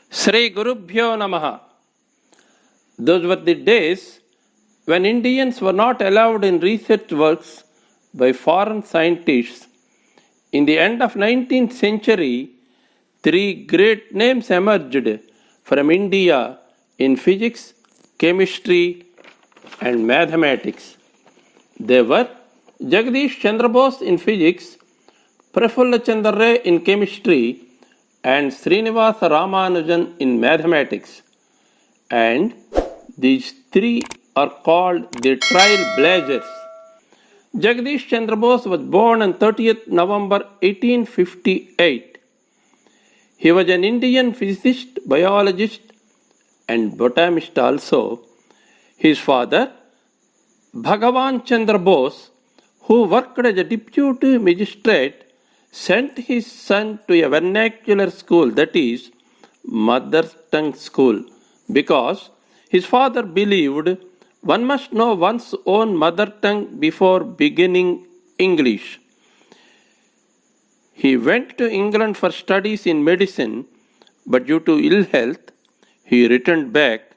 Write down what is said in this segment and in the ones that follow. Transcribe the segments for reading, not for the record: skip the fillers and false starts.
Sri Gurubhyo Namaha. Those were the days when Indians were not allowed in research works by foreign scientists. In the end of 19th century, three great names emerged from India in physics, chemistry, and mathematics. They were Jagadish Chandra Bose in physics, Prafulla Chandra Ray in chemistry, and Srinivasa Ramanujan in mathematics. And these three are called the trailblazers. Jagadish Chandra Bose was born on 30th November 1858. He was an Indian physicist, biologist, and botanist also. His father, Bhagavan Chandra Bose, who worked as a deputy magistrate, sent his son to a vernacular school, that is, mother tongue school, because his father believed one must know one's own mother tongue before beginning English. He went to England for studies in medicine, but due to ill health, he returned back.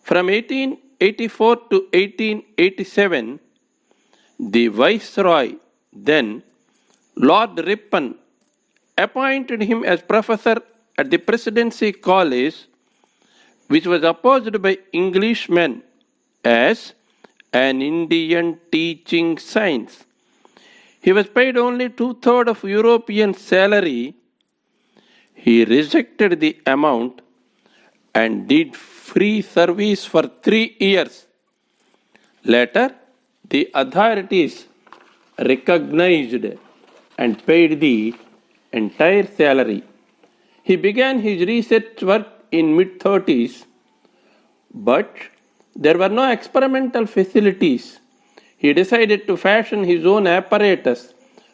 From 1884 to 1887, the Viceroy, then Lord Ripon, appointed him as professor at the Presidency College, which was opposed by Englishmen as an Indian teaching science. He was paid only 2/3 of European salary. He rejected the amount and did free service for 3 years. Later, the authorities recognized and paid the entire salary. He began his research work in mid-30s, but there were no experimental facilities. He decided to fashion his own apparatus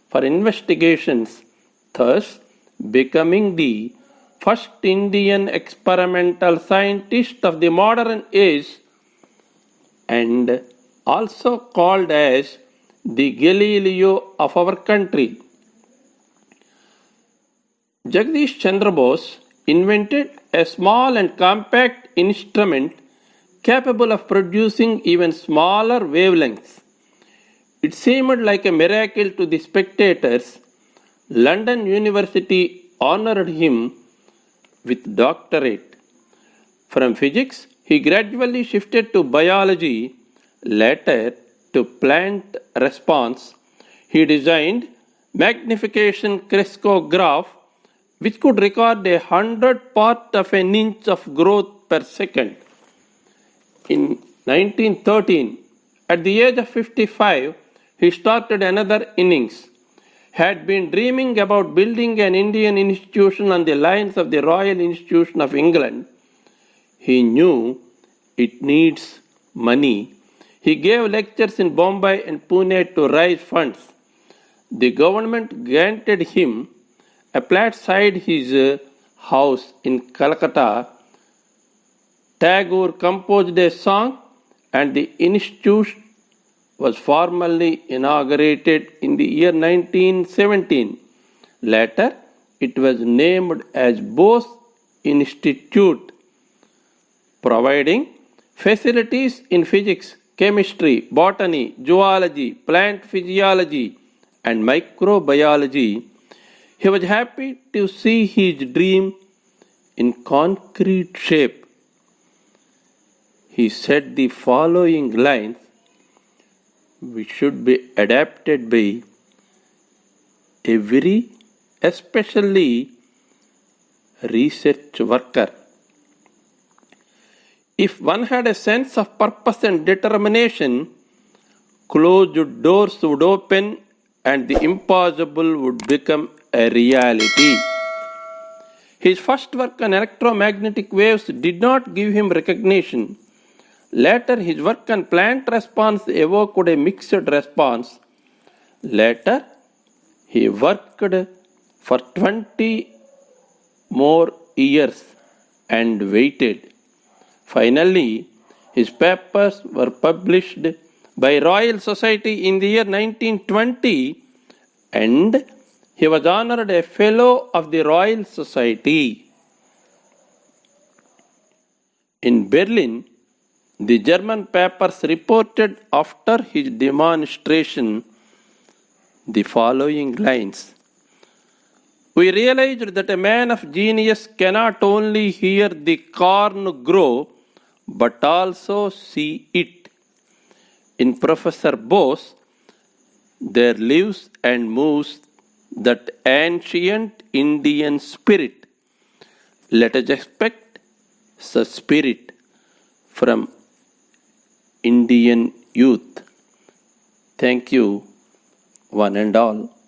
for investigations, thus becoming the first Indian experimental scientist of the modern age and also called as the Galileo of our country. Jagadish Chandra Bose invented a small and compact instrument capable of producing even smaller wavelengths. It seemed like a miracle to the spectators. London University honored him with doctorate. From physics, he gradually shifted to biology, later to plant response. He designed magnification crystallograph, which could record 100th of an inch of growth per second. In 1913, at the age of 55, he started another innings. Had been dreaming about building an Indian institution on the lines of the Royal Institution of England. He knew it needs money. He gave lectures in Bombay and Pune to raise funds. The government granted him a flat beside his house in Calcutta. Tagore composed a song and the institute was formally inaugurated in the year 1917. Later, it was named as Bose Institute, providing facilities in physics, chemistry, botany, zoology, plant physiology, and microbiology. He was happy to see his dream in concrete shape. He said the following lines, which should be adapted by every, especially research worker. If one had a sense of purpose and determination, closed doors would open and the impossible would become a reality. His first work on electromagnetic waves did not give him recognition. Later, his work on plant response evoked a mixed response. Later, he worked for 20 more years and waited. Finally, his papers were published by Royal Society in the year 1920 and he was honored a Fellow of the Royal Society. In Berlin, the German papers reported after his demonstration the following lines. We realized that a man of genius cannot only hear the corn grow, but also see it. In Professor Bose, there lives and moves that ancient Indian spirit. Let us expect such spirit from Indian youth. Thank you, one and all.